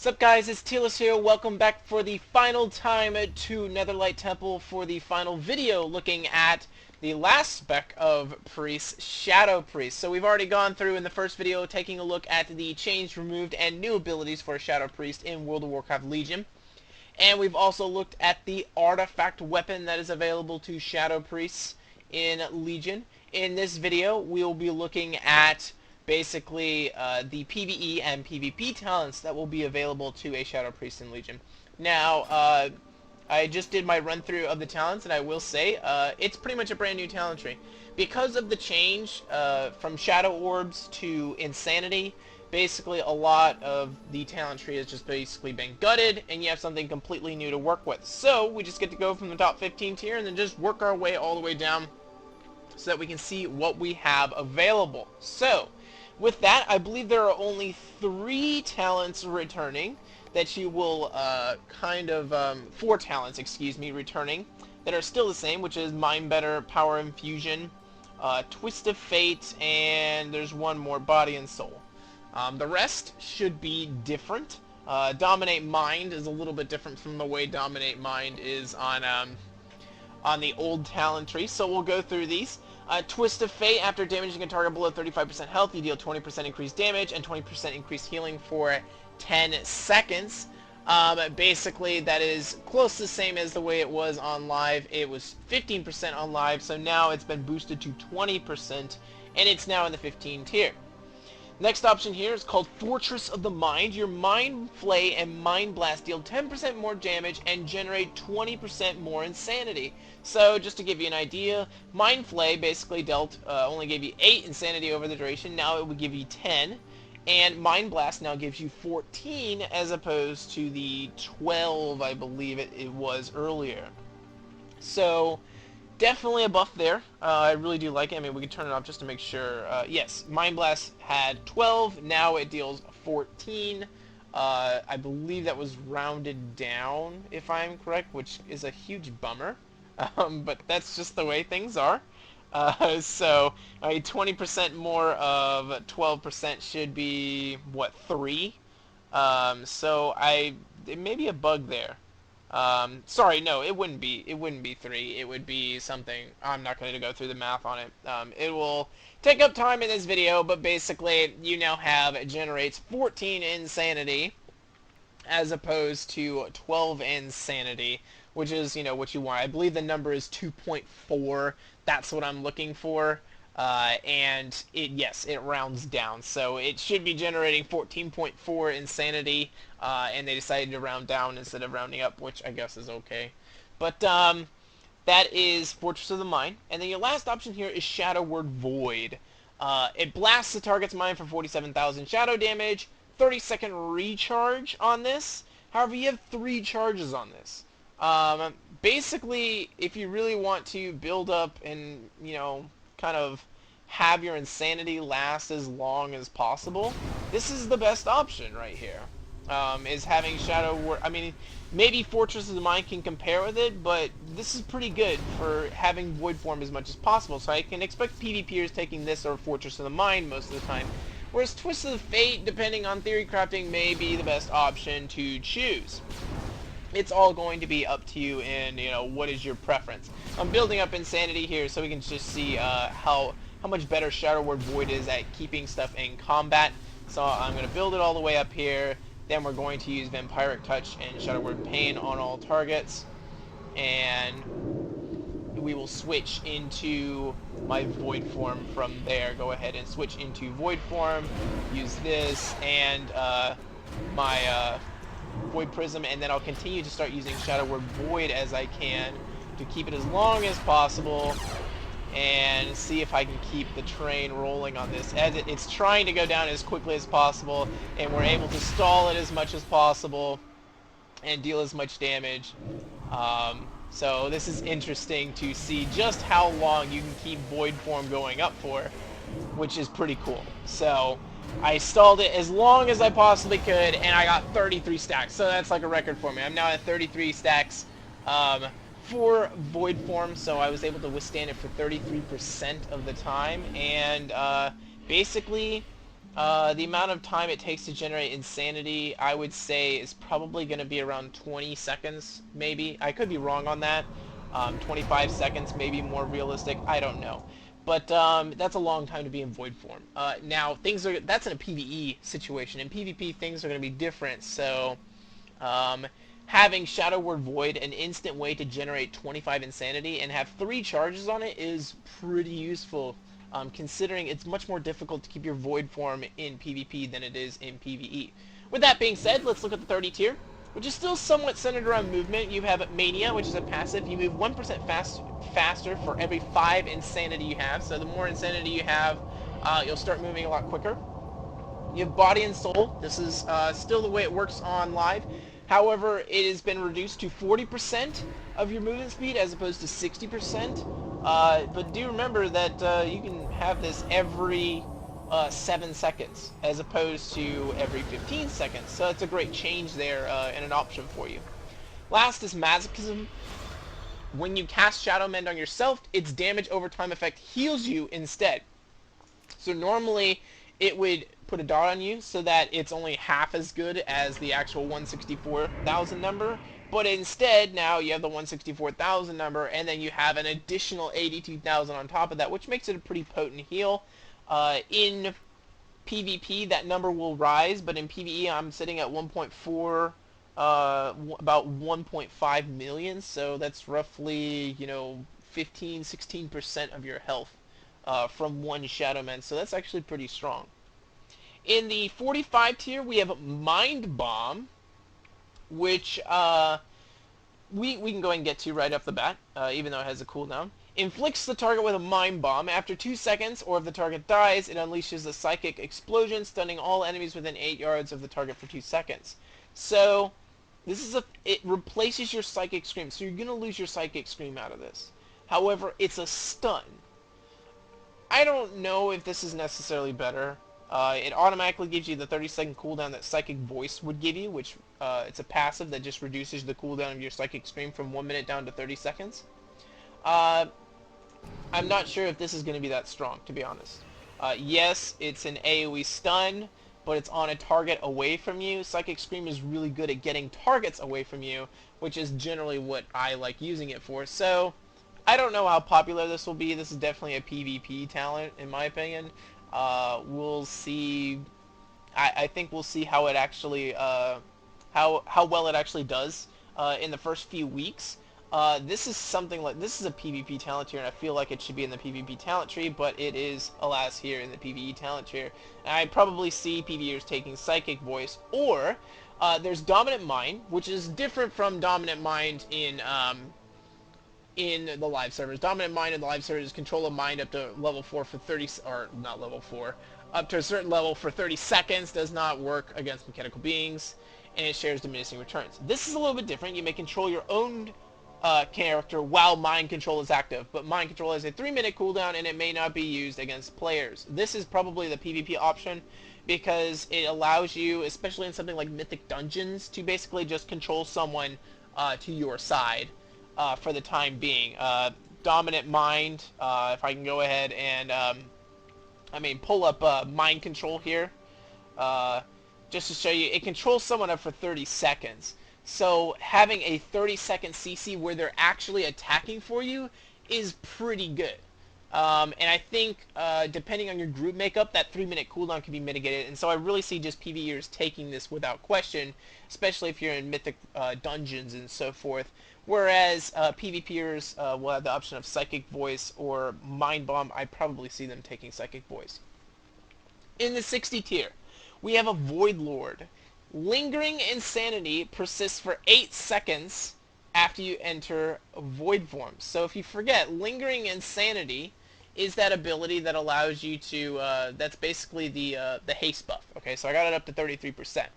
What's up, guys? It's Tealus here. Welcome back for the final time to Netherlight Temple for the final video looking at the last spec of Priest, Shadow Priest. So we've already gone through in the first video taking a look at the changed, removed, and new abilities for Shadow Priest in World of Warcraft Legion. And we've also looked at the artifact weapon that is available to Shadow Priests in Legion. In this video, we'll be looking at basically the PvE and PvP talents that will be available to a Shadow Priest in Legion. Now, I just did my run through of the talents, and I will say it's pretty much a brand new talent tree. Because of the change from Shadow Orbs to Insanity, basically a lot of the talent tree has just basically been gutted, and you have something completely new to work with. So we just get to go from the top 15 tier and then just work our way all the way down so that we can see what we have available. So with that, I believe there are only 3 talents returning that you will 4 talents, excuse me, returning that are still the same, which is Mind Better, Power Infusion, Twist of Fate, and there's one more, Body and Soul. The rest should be different. Dominate Mind is a little bit different from the way Dominate Mind is on the old talent tree, so we'll go through these. Twist of Fate, after damaging a target below 35% health, you deal 20% increased damage and 20% increased healing for 10 seconds. Basically, that is close to the same as the way it was on live. It was 15% on live, so now it's been boosted to 20%, and it's now in the 15 tier. Next option here is called Fortress of the Mind. Your Mind Flay and Mind Blast deal 10% more damage and generate 20% more insanity. So just to give you an idea, Mind Flay basically dealt only gave you 8 insanity over the duration. Now it would give you 10. And Mind Blast now gives you 14 as opposed to the 12, I believe it was earlier. So definitely a buff there. I really do like it. I mean, we can turn it off just to make sure. Yes, Mind Blast had 12. Now it deals 14. I believe that was rounded down, if I'm correct, which is a huge bummer. But that's just the way things are. So, 20% more of 12% should be, what, 3? So it may be a bug there. Sorry, no, it wouldn't be 3. It would be something. I'm not going to go through the math on it. It will take up time in this video, but basically you now have, it generates 14 insanity as opposed to 12 insanity, which is, what you want. I believe the number is 2.4. That's what I'm looking for. And yes, it rounds down, so it should be generating 14.4 insanity, and they decided to round down instead of rounding up, which I guess is okay. But that is Fortress of the Mind, and then your last option here is Shadow Word Void. It blasts the target's mind for 47,000 shadow damage, 30-second recharge on this. However, you have 3 charges on this. Basically, if you really want to build up and, kind of have your insanity last as long as possible, this is the best option right here. Is having Shadow Word. I mean, maybe Fortress of the Mind can compare with it, but this is pretty good for having Void Form as much as possible. So I can expect PvPers taking this or Fortress of the Mind most of the time. Whereas Twist of the Fate, depending on theory crafting, may be the best option to choose. It's all going to be up to you, and what is your preference. I'm building up insanity here so we can just see how much better Shadow Word Void is at keeping stuff in combat. So I'm going to build it all the way up here. Then we're going to use Vampiric Touch and Shadow Word Pain on all targets, and we will switch into my Void Form from there. Go ahead and switch into Void Form, use this, and my Void Prism, and then I'll continue to start using Shadow Word Void as I can to keep it as long as possible and see if I can keep the train rolling on this, as it's trying to go down as quickly as possible, and we're able to stall it as much as possible and deal as much damage. So this is interesting to see just how long you can keep Void Form going up for, which is pretty cool. So I stalled it as long as I possibly could, and I got 33 stacks, so that's like a record for me. I'm now at 33 stacks for Void Form, so I was able to withstand it for 33% of the time, and basically The amount of time it takes to generate insanity, I would say, is probably going to be around 20 seconds, maybe. I could be wrong on that. 25 seconds, maybe more realistic. I don't know. But that's a long time to be in void form. Now, that's in a PvE situation. In PvP, things are going to be different. So, um, having Shadow Word Void, an instant way to generate 25 insanity, and have 3 charges on it is pretty useful. Considering it's much more difficult to keep your void form in PvP than it is in PvE. With that being said, let's look at the 30 tier, which is still somewhat centered around movement. You have Mania, which is a passive. You move 1% faster for every 5 insanity you have. So the more insanity you have, you'll start moving a lot quicker. You have Body and Soul. This is still the way it works on live. However, it has been reduced to 40% of your movement speed as opposed to 60%. But do remember that you can have this every 7 seconds as opposed to every 15 seconds. So it's a great change there and an option for you. Last is Masochism. When you cast Shadow Mend on yourself, its damage over time effect heals you instead. So normally it would put a dot on you so that it's only half as good as the actual 164,000 number, but instead now you have the 164,000 number, and then you have an additional 82,000 on top of that, which makes it a pretty potent heal. In PvP that number will rise, but in PvE I'm sitting at 1.4, about 1.5 million, so that's roughly, 15-16% of your health from one Shadow Man, so that's actually pretty strong. In the 45 tier, we have Mind Bomb, which we can go ahead and get to right off the bat, even though it has a cooldown. Inflicts the target with a Mind Bomb. After 2 seconds, or if the target dies, it unleashes a Psychic Explosion, stunning all enemies within 8 yards of the target for 2 seconds. So, it replaces your Psychic Scream, so you're going to lose your Psychic Scream out of this. However, it's a stun. I don't know if this is necessarily better. It automatically gives you the 30-second cooldown that Psychic Voice would give you, which it's a passive that just reduces the cooldown of your Psychic Scream from 1 minute down to 30 seconds. I'm not sure if this is going to be that strong, to be honest. Yes, it's an AoE stun, but it's on a target away from you. Psychic Scream is really good at getting targets away from you, which is generally what I like using it for. So, I don't know how popular this will be. This is definitely a PvP talent, in my opinion. We'll see. I think we'll see how it actually, how well it actually does in the first few weeks. This is a PvP talent tier, and I feel like it should be in the PvP talent tree, but it is, alas, here in the PvE talent tier. And I probably see PvEers taking Psychic Voice, or there's Dominant Mind, which is different from Dominant Mind in the live servers. Dominant Mind in the live servers control a mind up to level 4 for 30, or not level 4, up to a certain level for 30 seconds, does not work against mechanical beings, and it shares diminishing returns. This is a little bit different. You may control your own character while mind control is active, but mind control has a 3-minute cooldown and it may not be used against players. This is probably the PvP option because it allows you, especially in something like Mythic Dungeons, to basically just control someone to your side. For the time being. Dominant Mind, if I can go ahead and, pull up Mind Control here, just to show you, it controls someone up for 30 seconds. So having a 30-second CC where they're actually attacking for you is pretty good. And I think, depending on your group makeup, that 3-minute cooldown can be mitigated. And so I really see just PvEers taking this without question, especially if you're in Mythic Dungeons and so forth. Whereas PvPers will have the option of Psychic Voice or Mind Bomb. I probably see them taking Psychic Voice. In the 60 tier, we have a Void Lord. Lingering Insanity persists for 8 seconds after you enter Void form. So if you forget, Lingering Insanity is that ability that allows you to, that's basically the haste buff. Okay, so I got it up to 33%.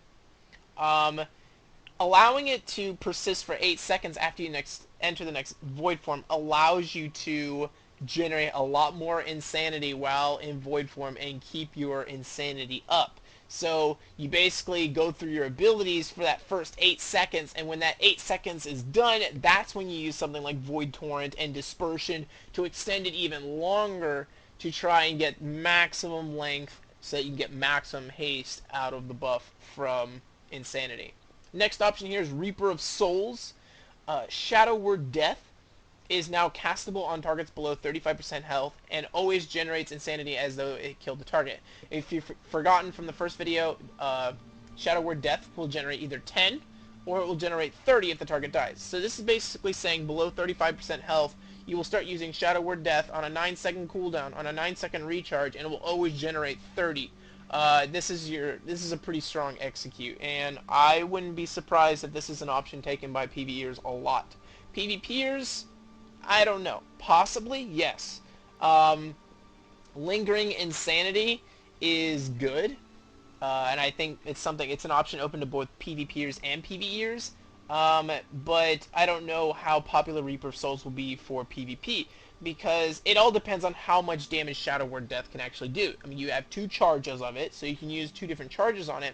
Allowing it to persist for 8 seconds after you enter the next Void form allows you to generate a lot more insanity while in Void form and keep your insanity up. So you basically go through your abilities for that first 8 seconds, and when that 8 seconds is done, that's when you use something like Void Torrent and Dispersion to extend it even longer to try and get maximum length so that you can get maximum haste out of the buff from Insanity. Next option here is Reaper of Souls. Shadow Word Death is now castable on targets below 35% health and always generates Insanity as though it killed the target. If you've forgotten from the first video, Shadow Word Death will generate either 10 or it will generate 30 if the target dies. So this is basically saying below 35% health, you will start using Shadow Word Death on a 9-second cooldown, on a 9-second recharge, and it will always generate 30. This is a pretty strong execute, and I wouldn't be surprised if this is an option taken by PvEers a lot. PvPers, I don't know. Possibly, yes. Lingering Insanity is good, and I think it's an option open to both PvPers and PvEers. But I don't know how popular Reaper of Souls will be for PvP, because it all depends on how much damage Shadow Word Death can actually do. I mean, you have 2 charges of it, so you can use 2 different charges on it,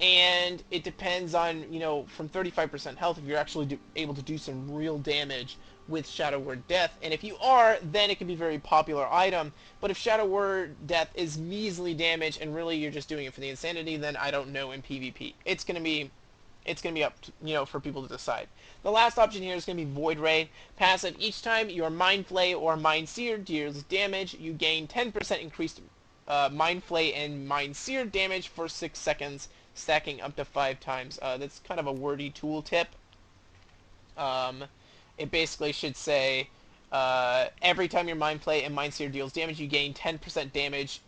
and it depends on, you know, from 35% health if you're actually able to do some real damage with Shadow Word Death, and if you are, then it can be a very popular item. But if Shadow Word Death is measly damage and really you're just doing it for the Insanity, then I don't know in PvP. It's gonna be up to, you know, for people to decide. The last option here is going to be Void Ray. Passive: each time your Mind Flay or Mind Sear deals damage, you gain 10% increased Mind Flay and Mind Sear damage for 6 seconds, stacking up to 5 times. That's kind of a wordy tooltip. It basically should say, every time your Mind Flay and Mind Sear deals damage, you gain 10% damage.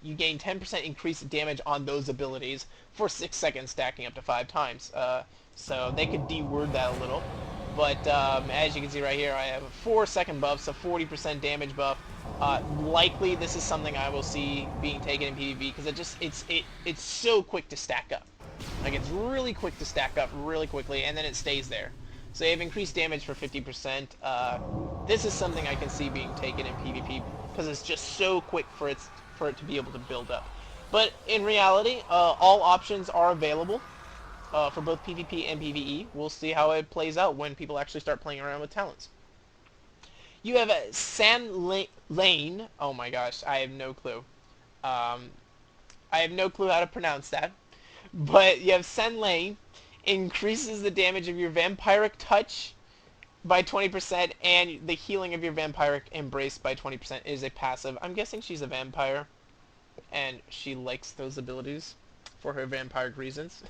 You gain 10% increased damage on those abilities for 6 seconds, stacking up to 5 times. So they could de-word that a little. But as you can see right here, I have a 4-second buff, so 40% damage buff. Likely this is something I will see being taken in PvP, because it's so quick to stack up. Like, it's really quick to stack up really quickly, and then it stays there. So they have increased damage for 50%. This is something I can see being taken in PvP, because it's just so quick for it to be able to build up. But in reality, all options are available for both PvP and PvE. We'll see how it plays out when people actually start playing around with talents. You have Sand Lane. Oh my gosh, I have no clue. I have no clue how to pronounce that. But you have Sand Lane. Increases the damage of your Vampiric Touch by 20%, and the healing of your Vampiric Embrace by 20% is a passive. I'm guessing she's a vampire, and she likes those abilities for her vampiric reasons.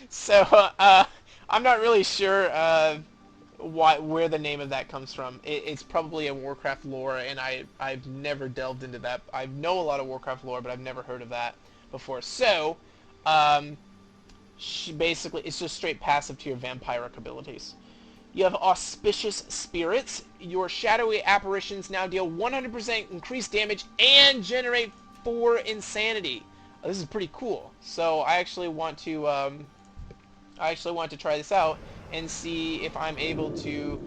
So, I'm not really sure where the name of that comes from. It's probably a Warcraft lore, and I've never delved into that. I know a lot of Warcraft lore, but I've never heard of that before. So, it's just straight passive to your vampiric abilities. You have Auspicious Spirits. Your shadowy apparitions now deal 100% increased damage and generate 4 insanity. This is pretty cool. So I actually want to try this out and see if I'm able to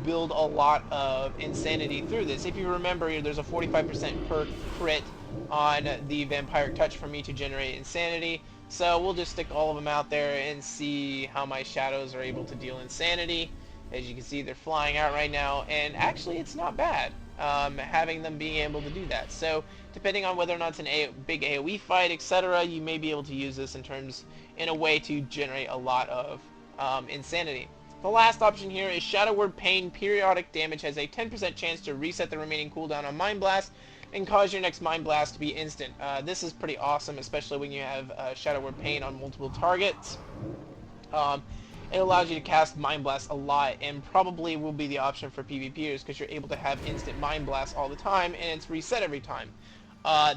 build a lot of insanity through this. If you remember, there's a 45% per crit on the Vampiric Touch for me to generate insanity. So we'll just stick all of them out there and see how my shadows are able to deal insanity. As you can see, they're flying out right now, and actually it's not bad having them being able to do that. So depending on whether or not it's a big AoE fight, etc., you may be able to use this in a way to generate a lot of insanity. The last option here is Shadow Word Pain. Periodic damage has a 10% chance to reset the remaining cooldown on Mind Blast and cause your next Mind Blast to be instant. This is pretty awesome, especially when you have Shadow Word Pain on multiple targets. It allows you to cast Mind Blast a lot, and probably will be the option for PvPers, because you're able to have instant Mind Blast all the time, and it's reset every time.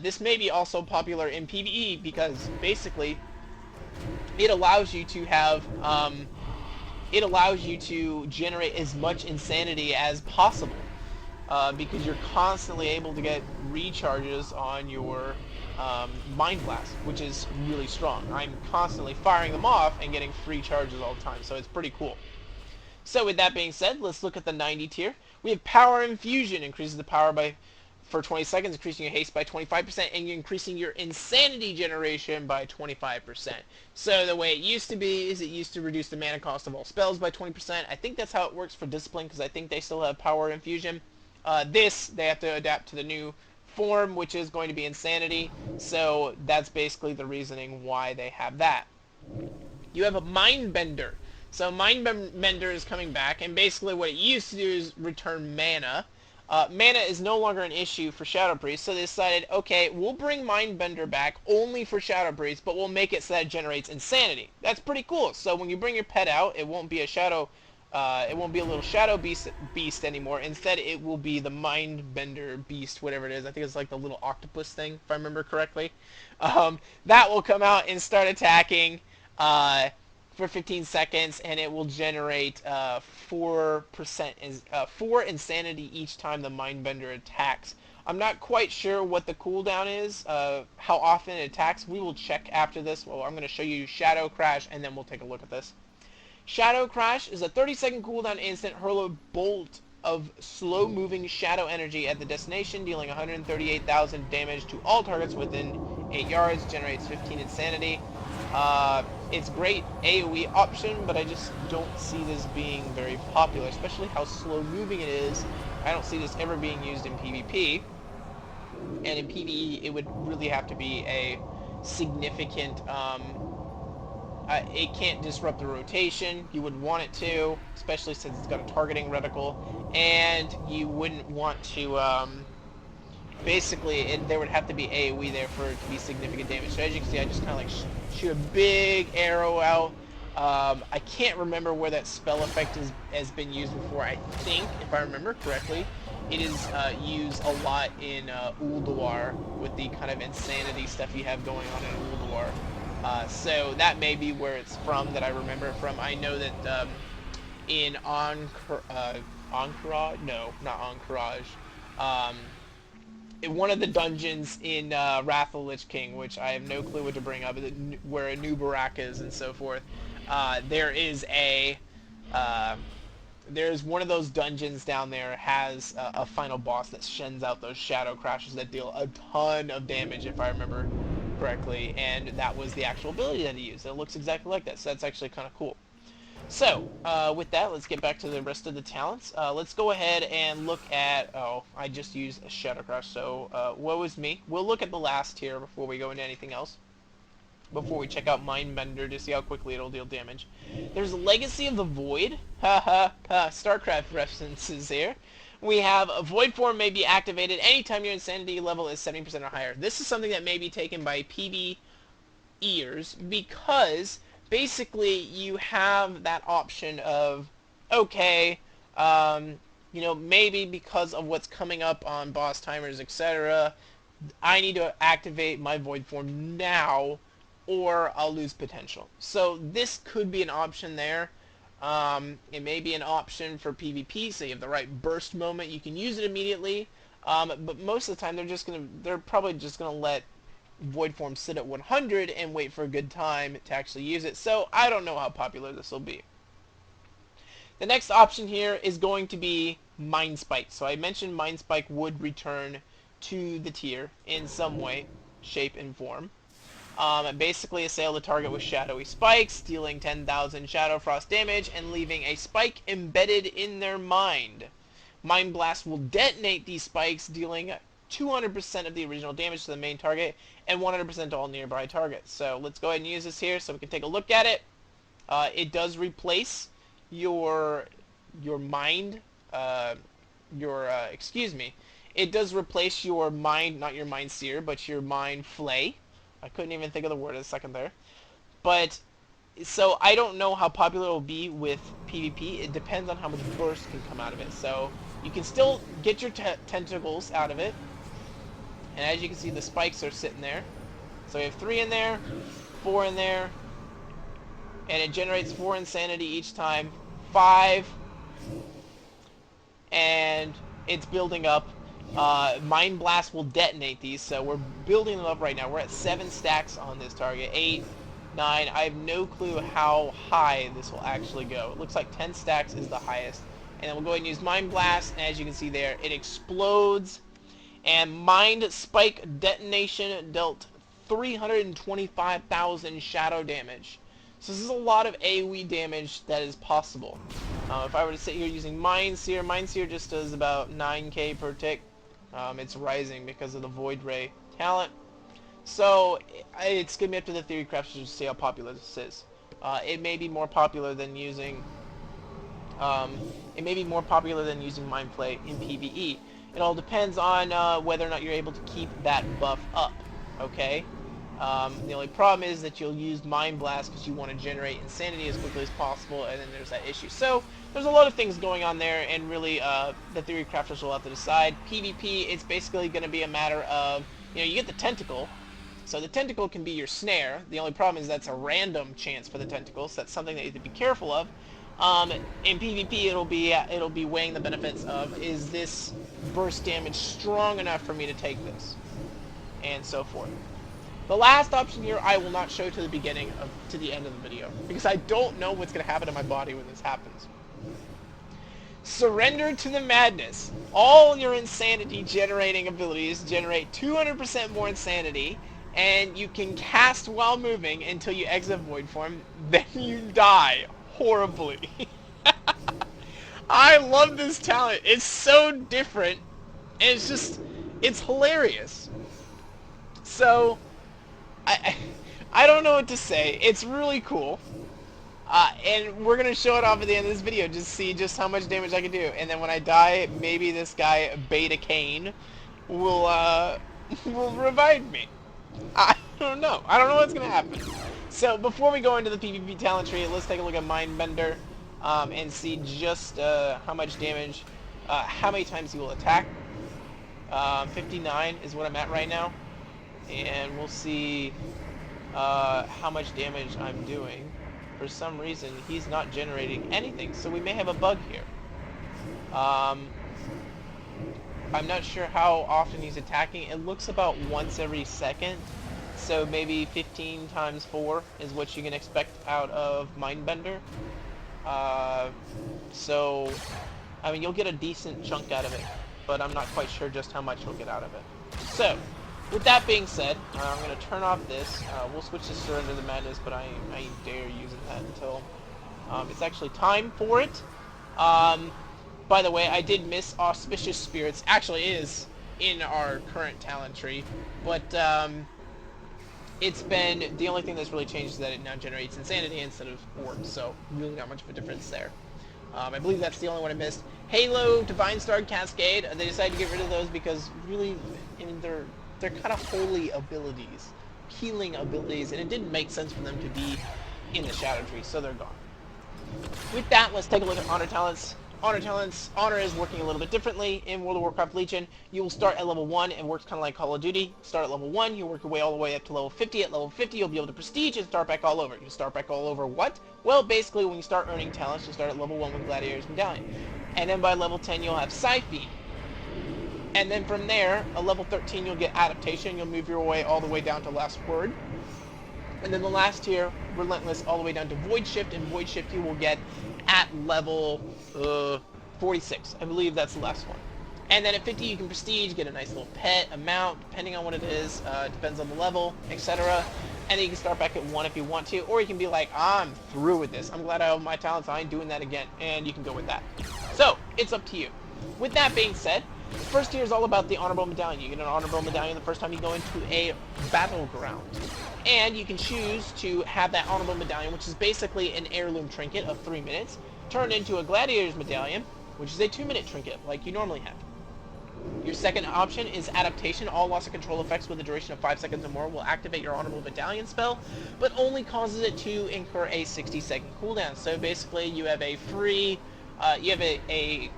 This may be also popular in PvE, because basically it allows you to have it allows you to generate as much insanity as possible, because you're constantly able to get recharges on your Mind Blast, which is really strong. I'm constantly firing them off and getting free charges all the time, so it's pretty cool. So with that being said, let's look at the 90 tier. We have Power Infusion. Increases the power for 20 seconds, increasing your haste by 25%, and you're increasing your insanity generation by 25%. So the way it used to be is it used to reduce the mana cost of all spells by 20%. I think that's how it works for Discipline, because I think they still have Power Infusion. They have to adapt to the new form, which is going to be insanity. So that's basically the reasoning why they have that. You have a Mind Bender. So Mind Bender is coming back, and basically what it used to do is return mana. Mana is no longer an issue for Shadow Priest, so they decided, okay, we'll bring Mind Bender back only for Shadow Priest, but we'll make it so that it generates insanity. That's pretty cool. So when you bring your pet out, it won't be a shadow, it won't be a little shadow beast anymore. Instead, it will be the Mind Bender beast, whatever it is. I think it's like the little octopus thing, if I remember correctly. That will come out and start attacking for 15 seconds, and it will generate 4 insanity each time the Mindbender attacks. I'm not quite sure what the cooldown is, how often it attacks. We will check after this. Well, I'm going to show you Shadow Crash, and then we'll take a look at this. Shadow Crash is a 30-second cooldown instant. Hurl a bolt of slow-moving shadow energy at the destination, dealing 138,000 damage to all targets within 8 yards. Generates 15 insanity. It's great AoE option, but I just don't see this being very popular, especially how slow-moving it is. I don't see this ever being used in PvP. And in PvE, it would really have to be a significant... it can't disrupt the rotation. You wouldn't want it to, especially since it's got a targeting reticle. And you wouldn't want to... basically, there would have to be AoE there for it to be significant damage. So as you can see, I just kind of like shoot a big arrow out. I can't remember where that spell effect has been used before. I think, if I remember correctly, it is used a lot in Ulduar with the kind of insanity stuff you have going on in Ulduar. So that may be where it's from, that I remember it from. I know that in Encourage? No, not Encourage. One of the dungeons in Wrath of the Lich King, which I have no clue what to bring up, where a new Barak is and so forth, there is there's one of those dungeons down there has a final boss that sends out those shadow crashes that deal a ton of damage, if I remember correctly, and that was the actual ability that he used. It looks exactly like that, so that's actually kind of cool. So, with that, let's get back to the rest of the talents. Let's go ahead and look at... Oh, I just used a Shadow Crash, so woe is me. We'll look at the last tier before we go into anything else. Before we check out Mindbender to see how quickly it'll deal damage. There's Legacy of the Void. StarCraft references here. We have a Void form may be activated anytime your insanity level is 70% or higher. This is something that may be taken by PvEers because... basically, you have that option of, okay, you know, maybe because of what's coming up on boss timers, etc., I need to activate my Void form now, or I'll lose potential. So this could be an option there. It may be an option for PvP, so you have the right burst moment, you can use it immediately, but most of the time they're probably just gonna let Void form sit at 100 and wait for a good time to actually use it. So I don't know how popular this will be. The next option here is going to be Mind Spike. So I mentioned Mind Spike would return to the tier in some way, shape, and form. Basically assail the target with shadowy spikes, dealing 10,000 Shadow Frost damage and leaving a spike embedded in their mind. Mind Blast will detonate these spikes, dealing 200% of the original damage to the main target and 100% to all nearby targets. So let's go ahead and use this here so we can take a look at it. It does replace your mind, excuse me. It does replace your mind, not your Mind Seer, but your Mind Flay. I couldn't even think of the word a second there. But, so I don't know how popular it will be with PvP. It depends on how much burst can come out of it. So you can still get your tentacles out of it. And as you can see, the spikes are sitting there. So we have 3 in there, 4 in there, and it generates 4 insanity each time. 5, and it's building up. Mind Blast will detonate these, so we're building them up right now. We're at 7 stacks on this target. 8, 9. I have no clue how high this will actually go. It looks like 10 stacks is the highest. And then we'll go ahead and use Mind Blast, and as you can see there, it explodes. And Mind Spike detonation dealt 325,000 shadow damage. So this is a lot of AoE damage that is possible. If I were to sit here using Mind Seer just does about 9k per tick. It's rising because of the Void Ray talent. So it's going to be up to the theory crafters to see how popular this is. It may be more popular than using Mind Play in PvE. It all depends on whether or not you're able to keep that buff up. Okay. The only problem is that you'll use Mind Blast because you want to generate insanity as quickly as possible, and then there's that issue. So there's a lot of things going on there, and really the theory crafters will have to decide. PvP, it's basically going to be a matter of, you get the tentacle. So the tentacle can be your snare. The only problem is that's a random chance for the tentacle, so that's something that you have to be careful of. In PvP, it'll be weighing the benefits of, is this burst damage strong enough for me to take this, and so forth. The last option here I will not show to the end of the video, because I don't know what's going to happen to my body when this happens. Surrender to the madness. All your insanity generating abilities generate 200% more insanity, and you can cast while moving until you exit void form, then you die horribly. I love this talent. It's so different, and it's hilarious. So I don't know what to say. It's really cool. And we're going to show it off at the end of this video, just see just how much damage I can do. And then when I die, maybe this guy, Beta Cain, will revive me. I don't know. I don't know what's going to happen. So before we go into the PvP talent tree, let's take a look at Mindbender and see just how much damage, how many times he will attack. 59 is what I'm at right now. And we'll see how much damage I'm doing. For some reason, he's not generating anything, so we may have a bug here. I'm not sure how often he's attacking. It looks about once every second, so maybe 15 times 4 is what you can expect out of Mindbender. So, I mean, you'll get a decent chunk out of it, but I'm not quite sure just how much you'll get out of it. So, with that being said, I'm going to turn off this. We'll switch to Surrender to the Madness, but I ain't dare using that until it's actually time for it. By the way, I did miss Auspicious Spirits. Actually is in our current talent tree, but it's been, the only thing that's really changed is that it now generates Insanity instead of Orb, so really not much of a difference there. I believe that's the only one I missed. Halo, Divine Star, Cascade, they decided to get rid of those because really, I mean, they're kind of holy abilities, healing abilities, and it didn't make sense for them to be in the Shadow Tree, so they're gone. With that, let's take a look at Honor Talents. Honor is working a little bit differently in World of Warcraft Legion. You will start at level 1, and works kind of like Call of Duty. Start at level 1, you work your way all the way up to level 50. At level 50, you'll be able to prestige and start back all over. You start back all over what? Well, basically, when you start earning talents, you'll start at level 1 with Gladiator's Medallion. And then by level 10, you'll have Scythe. And then from there, at level 13, you'll get Adaptation. You'll move your way all the way down to Last Word. And then the last tier, Relentless, all the way down to Void Shift. And Void Shift you will get at level 46. I believe that's the last one. And then at 50, you can Prestige, get a nice little pet amount, depending on what it is. Depends on the level, etc. And then you can start back at 1 if you want to. Or you can be like, I'm through with this. I'm glad I have my talents. I ain't doing that again. And you can go with that. So, it's up to you. With that being said, the first tier is all about the Honorable Medallion. You get an Honorable Medallion the first time you go into a battleground. And you can choose to have that Honorable Medallion, which is basically an heirloom trinket of 3 minutes, turned into a Gladiator's Medallion, which is a 2-minute trinket, like you normally have. Your second option is Adaptation. All loss of control effects with a duration of 5 seconds or more will activate your Honorable Medallion spell, but only causes it to incur a 60-second cooldown. So basically, you have a free, you have a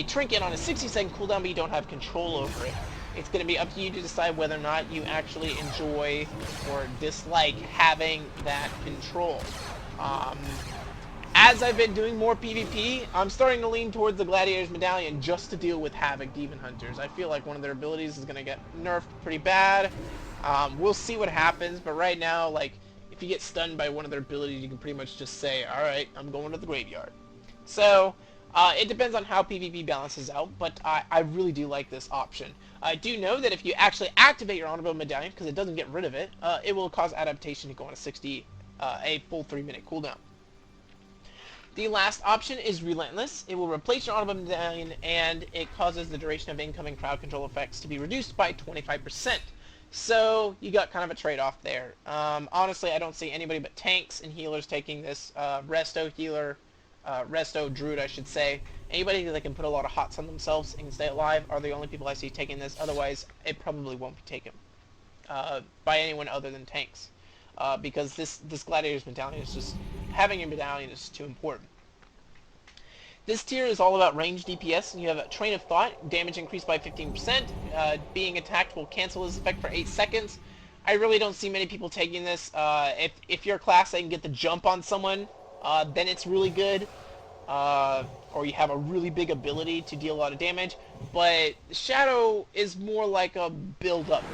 trinket on a 60-second cooldown, but you don't have control over it. It's going to be up to you to decide whether or not you actually enjoy or dislike having that control. As I've been doing more PvP, I'm starting to lean towards the Gladiator's Medallion just to deal with Havoc Demon Hunters. I feel like one of their abilities is going to get nerfed pretty bad. We'll see what happens, but right now, like, if you get stunned by one of their abilities, you can pretty much just say, alright, I'm going to the graveyard. So, it depends on how PvP balances out, but I really do like this option. I do know that if you actually activate your Honorable Medallion, because it doesn't get rid of it, it will cause Adaptation to go on a full 3-minute cooldown. The last option is Relentless. It will replace your auto medallion, and it causes the duration of incoming crowd control effects to be reduced by 25%. So you got kind of a trade-off there. Honestly, I don't see anybody but tanks and healers taking this. Resto healer, Resto druid, I should say. Anybody that can put a lot of hots on themselves and can stay alive are the only people I see taking this. Otherwise, it probably won't be taken by anyone other than tanks. Because this gladiator's medallion is just, having your medallion is too important. This tier is all about range DPS, and you have a Train of Thought, damage increased by 15%, being attacked will cancel this effect for 8 seconds. I really don't see many people taking this. If you're a class that can get the jump on someone, then it's really good, or you have a really big ability to deal a lot of damage, but Shadow is more like a build-up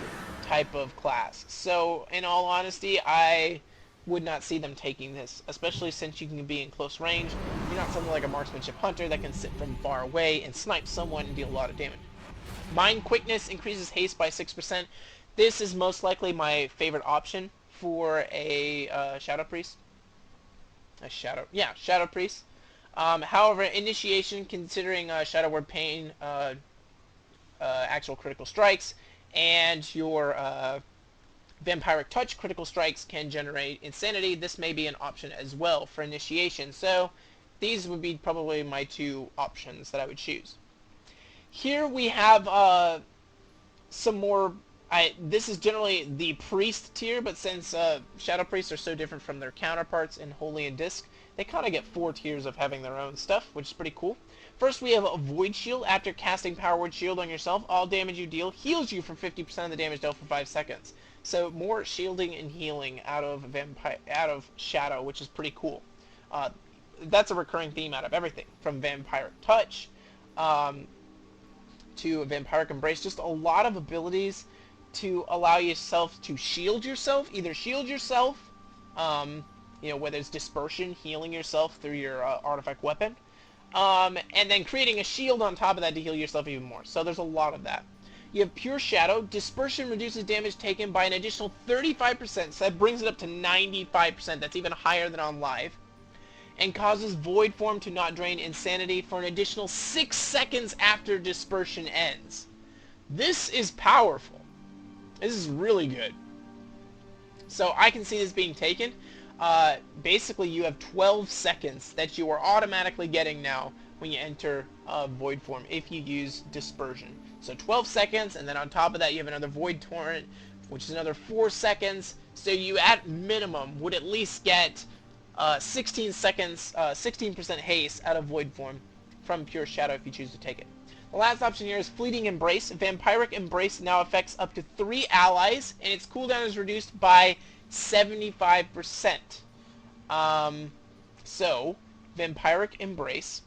type of class. So, in all honesty, I would not see them taking this, especially since you can be in close range. You're not something like a marksmanship hunter that can sit from far away and snipe someone and deal a lot of damage. Mind Quickness increases haste by 6%. This is most likely my favorite option for a Shadow Priest. Shadow Priest. However, Initiation, considering Shadow Word Pain, actual critical strikes, and your Vampiric Touch critical strikes can generate Insanity. This may be an option as well for Initiation. So these would be probably my two options that I would choose. Here we have some more. This is generally the Priest tier, but since Shadow Priests are so different from their counterparts in Holy and Disc, they kind of get 4 tiers of having their own stuff, which is pretty cool. First, we have a Void Shield. After casting Power Word Shield on yourself, all damage you deal heals you for 50% of the damage dealt for 5 seconds. So more shielding and healing out of Shadow, which is pretty cool. That's a recurring theme out of everything, from Vampiric Touch to Vampiric Embrace. Just a lot of abilities to allow yourself to shield yourself, either shield yourself, whether it's dispersion, healing yourself through your artifact weapon, and then creating a shield on top of that to heal yourself even more. So there's a lot of that. You have Pure Shadow. Dispersion reduces damage taken by an additional 35%, so that brings it up to 95%. That's even higher than on live. And causes Void Form to not drain Insanity for an additional 6 seconds after Dispersion ends. This is powerful. This is really good. So I can see this being taken. Basically, you have 12 seconds that you are automatically getting now when you enter Void Form if you use Dispersion. So 12 seconds, and then on top of that you have another Void Torrent, which is another 4 seconds. So you at minimum would at least get 16 seconds, 16% haste out of Void Form from Pure Shadow if you choose to take it. The last option here is Fleeting Embrace. Vampiric Embrace now affects up to 3 allies, and its cooldown is reduced by 75%. So, Vampiric Embrace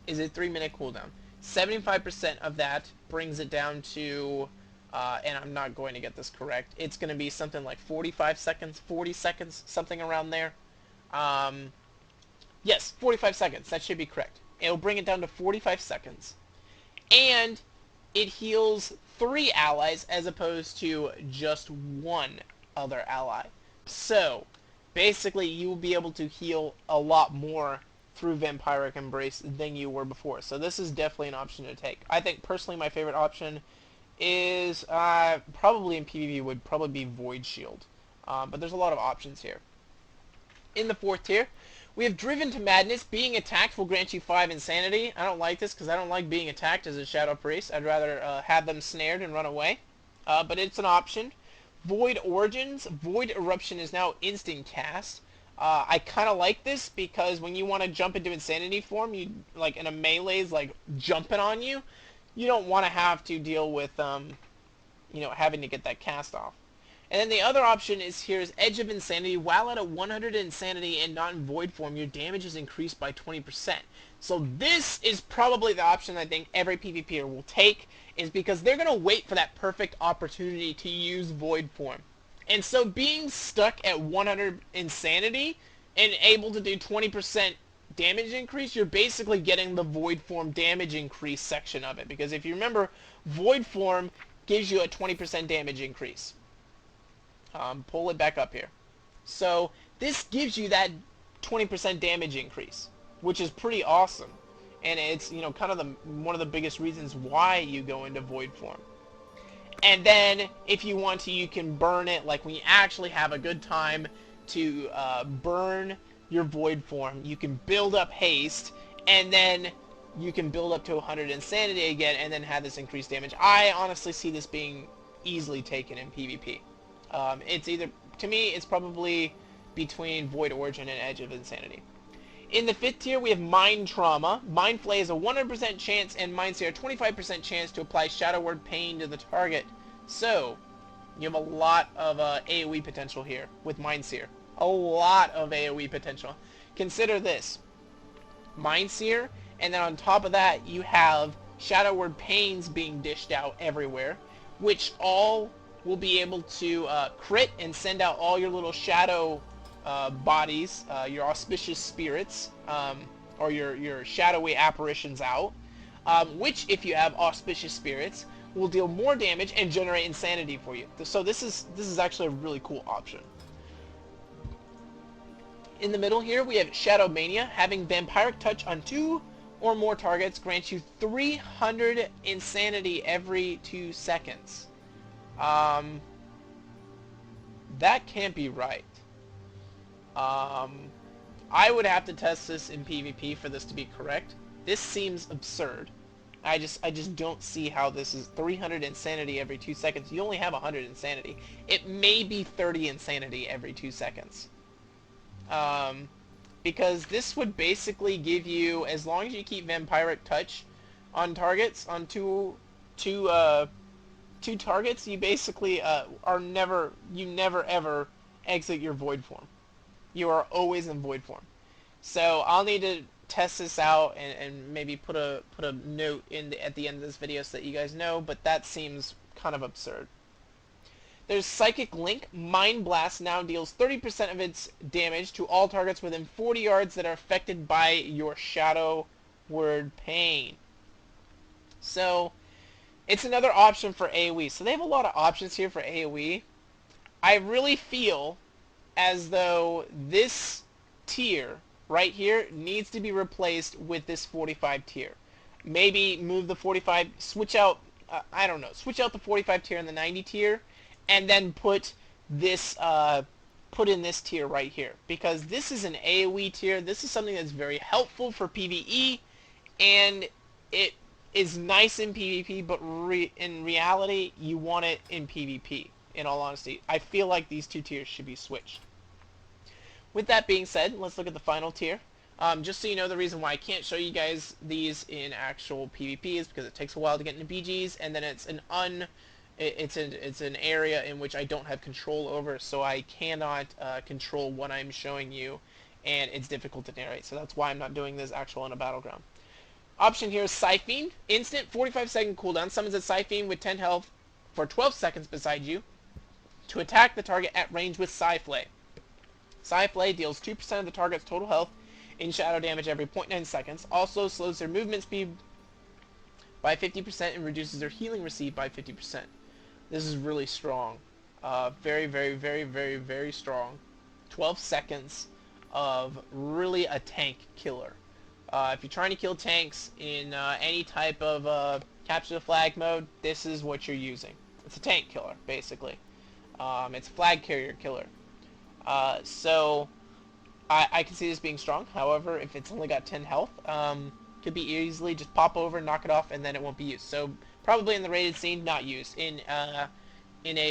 is a 3-minute cooldown. 75% of that brings it down to, and I'm not going to get this correct, it's going to be something like 45 seconds, 40 seconds, something around there. Yes, 45 seconds, that should be correct. It'll bring it down to 45 seconds. And it heals 3 allies as opposed to just 1 other ally. So, basically you will be able to heal a lot more through Vampiric Embrace than you were before. So this is definitely an option to take. I think personally my favorite option is probably in PvP would probably be Void Shield. But there's a lot of options here. In the 4th tier, we have Driven to Madness. Being attacked will grant you 5 Insanity. I don't like this because I don't like being attacked as a Shadow Priest. I'd rather have them snared and run away. But it's an option. Void Origins. Void Eruption is now instant cast. I kind of like this because when you want to jump into Insanity form, you like in a melee is like jumping on you. You don't want to have to deal with having to get that cast off. And then the other option is here's Edge of Insanity. While at a 100 Insanity and not in Void form, your damage is increased by 20%. So this is probably the option I think every PvPer will take, is because they're going to wait for that perfect opportunity to use Void form. And so being stuck at 100 Insanity and able to do 20% damage increase, you're basically getting the Void Form damage increase section of it. Because if you remember, Void Form gives you a 20% damage increase. Pull it back up here. So this gives you that 20% damage increase, which is pretty awesome. And it's, you know, kind of one of the biggest reasons why you go into void form. And then, if you want to, you can burn it, like when you actually have a good time to burn your void form. You can build up haste, and then you can build up to 100 insanity again, and then have this increased damage. I honestly see this being easily taken in PvP. It's either, to me, it's probably between Void Origin and Edge of Insanity. In the 5th tier, we have Mind Trauma. Mind Flay is a 100% chance, and Mind Seer a 25% chance to apply Shadow Word Pain to the target. So, you have a lot of AoE potential here with Mind Seer. A lot of AoE potential. Consider this. Mind Seer, and then on top of that, you have Shadow Word Pains being dished out everywhere, which all will be able to crit and send out all your little shadow bodies, your auspicious spirits, or your shadowy apparitions out, which, if you have auspicious spirits, will deal more damage and generate insanity for you. So this is actually a really cool option. In the middle here, we have Shadow Mania. Having Vampiric Touch on 2 or more targets grants you 300 insanity every 2 seconds. That can't be right. I would have to test this in PvP for this to be correct. This seems absurd. I just don't see how this is 300 insanity every 2 seconds. You only have 100 insanity. It may be 30 insanity every 2 seconds. Because this would basically give you, as long as you keep Vampiric Touch on targets, on two targets, you basically you never ever exit your void form. You are always in void form. So I'll need to test this out and maybe put a note at the end of this video so that you guys know, but that seems kind of absurd. There's Psychic Link. Mind Blast now deals 30% of its damage to all targets within 40 yards that are affected by your Shadow Word Pain. So it's another option for AoE. So they have a lot of options here for AoE. I really feel as though this tier right here needs to be replaced with this 45 tier. Maybe move the 45, switch out, I don't know, switch out the 45 tier and the 90 tier, and then put this, put in this tier right here. Because this is an AoE tier. This is something that's very helpful for PvE, and it is nice in PvP, but in reality, you want it in PvP. In all honesty, I feel like these two tiers should be switched. With that being said, let's look at the final tier. Just so you know, the reason why I can't show you guys these in actual PvP is because it takes a while to get into BGs, and then it's an area in which I don't have control over, so I cannot control what I'm showing you, and it's difficult to narrate. So that's why I'm not doing this actual in a battleground. Option here is Siphene. Instant 45-second cooldown. Summons a Siphene with 10 health for 12 seconds beside you to attack the target at range with Psyflay. Psyflay deals 2% of the target's total health in shadow damage every 0.9 seconds. Also slows their movement speed by 50% and reduces their healing received by 50%. This is really strong. Very, very, very, very, very strong. 12 seconds of really a tank killer. If you're trying to kill tanks in any type of capture the flag mode, this is what you're using. It's a tank killer, basically. It's a flag carrier killer. So I can see this being strong. However, if it's only got 10 health, could be easily just pop over, knock it off, and then it won't be used. So probably in the rated scene, not used. In a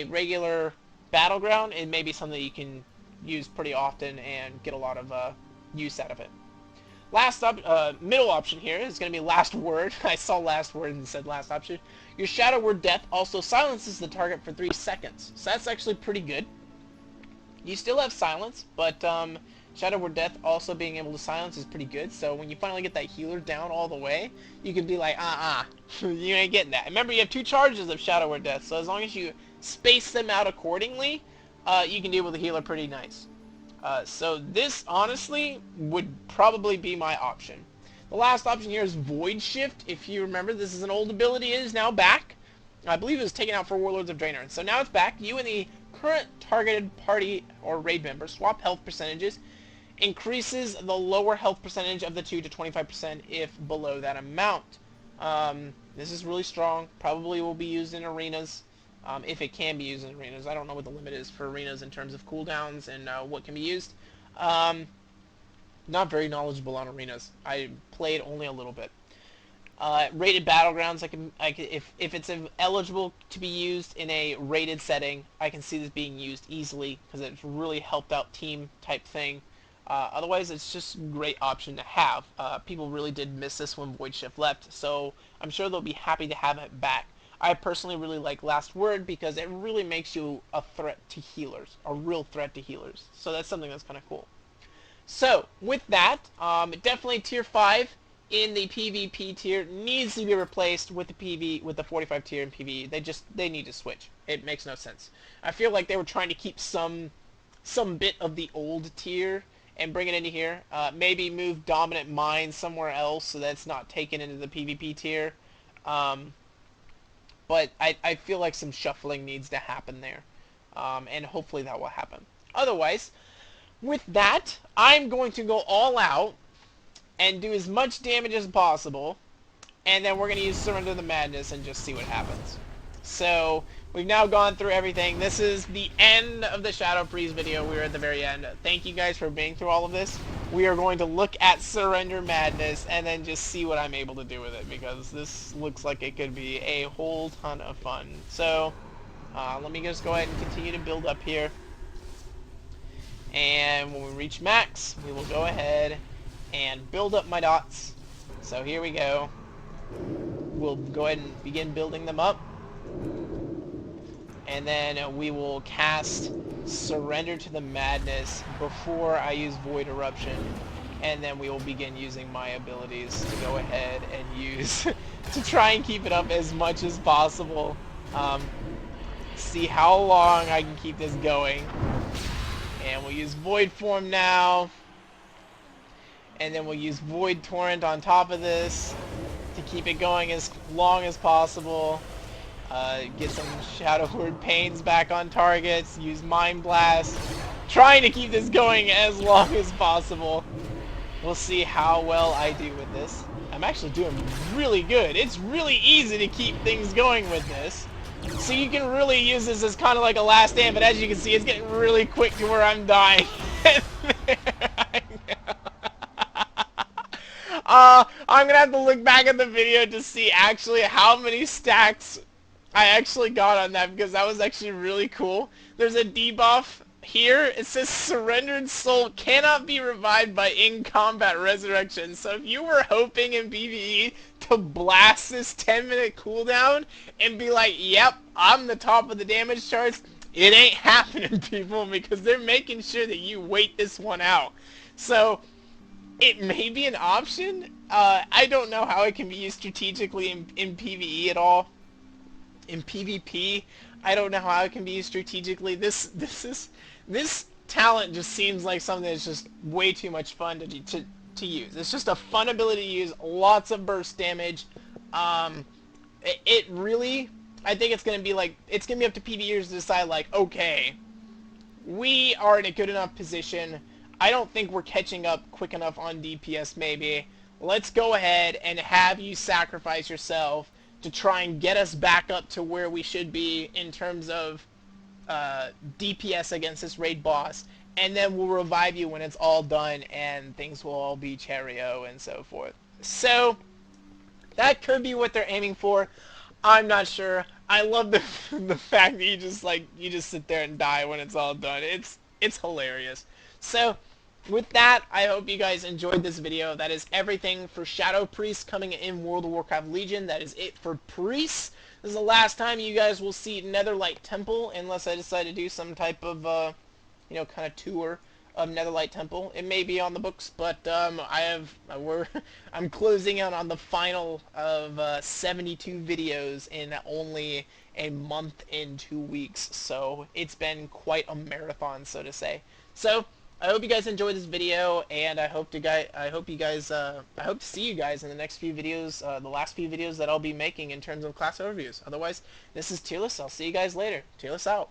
regular battleground, it may be something that you can use pretty often and get a lot of use out of it. Last middle option here is going to be Last Word. I saw Last Word and said last option. Your Shadow Word Death also silences the target for 3 seconds. So that's actually pretty good. You still have silence, but Shadow Word Death also being able to silence is pretty good. So when you finally get that healer down all the way, you can be like, you ain't getting that. Remember, you have 2 charges of Shadow Word Death, so as long as you space them out accordingly, you can deal with the healer pretty nice. So this, honestly, would probably be my option. The last option here is Void Shift. If you remember, this is an old ability. It is now back. I believe it was taken out for Warlords of Draenor. And so now it's back. You and the current targeted party or raid member swap health percentages increases the lower health percentage of the 2 to 25% if below that amount. This is really strong. Probably will be used in arenas, if it can be used in arenas. I don't know what the limit is for arenas in terms of cooldowns and what can be used. Not very knowledgeable on arenas. I played only a little bit. Rated battlegrounds, if it's eligible to be used in a rated setting, I can see this being used easily because it's really helped out team type thing. Otherwise, it's just a great option to have. People really did miss this when Void Shift left, so I'm sure they'll be happy to have it back. I personally really like Last Word because it really makes you a threat to healers, a real threat to healers. So that's something that's kind of cool. So, with that, definitely Tier 5 in the PvP tier needs to be replaced with the 45 tier in PvE. They need to switch. It makes no sense. I feel like they were trying to keep some bit of the old tier and bring it into here. Maybe move Dominant Mind somewhere else so that it's not taken into the PvP tier. But I feel like some shuffling needs to happen there. And hopefully that will happen. Otherwise, with that, I'm going to go all out and do as much damage as possible, and then we're going to use Surrender the Madness and just see what happens. So, we've now gone through everything. This is the end of the Shadow Priest video. We're at the very end. Thank you guys for being through all of this. We are going to look at Surrender Madness and then just see what I'm able to do with it, because this looks like it could be a whole ton of fun. So, let me just go ahead and continue to build up here. And when we reach max, we will go ahead and build up my dots. So here we go. We'll go ahead and begin building them up. And then we will cast Surrender to the Madness before I use Void Eruption. And then we will begin using my abilities to go ahead and use to try and keep it up as much as possible. See how long I can keep this going. And we'll use Void Form now. And then we'll use Void Torrent on top of this to keep it going as long as possible. Get some Shadow Word Pains back on targets. Use Mind Blast. Trying to keep this going as long as possible. We'll see how well I do with this. I'm actually doing really good. It's really easy to keep things going with this. So you can really use this as kind of like a last stand, but as you can see, it's getting really quick to where I'm dying. I'm gonna have to look back at the video to see actually how many stacks I actually got on that, because that was actually really cool. There's a debuff here. It says Surrendered Soul cannot be revived by in-combat resurrection. So if you were hoping in PvE to blast this 10-minute cooldown and be like, yep, I'm the top of the damage charts, it ain't happening, people, because they're making sure that you wait this one out. So it may be an option. I don't know how it can be used strategically in PvE at all. In PvP, I don't know how it can be used strategically. This talent just seems like something that's just way too much fun to use. It's just a fun ability to use. Lots of burst damage. It really, I think it's gonna be like, it's gonna be up to PvEers to decide, like, okay, we are in a good enough position. I don't think we're catching up quick enough on DPS maybe. Let's go ahead and have you sacrifice yourself to try and get us back up to where we should be in terms of DPS against this raid boss, and then we'll revive you when it's all done and things will all be cherry-o and so forth. So that could be what they're aiming for. I'm not sure. I love the fact that you just sit there and die when it's all done. It's hilarious. So with that, I hope you guys enjoyed this video. That is everything for Shadow Priest coming in World of Warcraft Legion. That is it for Priests. This is the last time you guys will see Netherlight Temple, unless I decide to do some type of, kind of tour of Netherlight Temple. It may be on the books, but I'm closing out on the final of 72 videos in only a month and 2 weeks. So it's been quite a marathon, so to say. So I hope you guys enjoyed this video, and I hope to see you guys in the next few videos, the last few videos that I'll be making in terms of class overviews. Otherwise, this is Tearless. I'll see you guys later. Tearless out.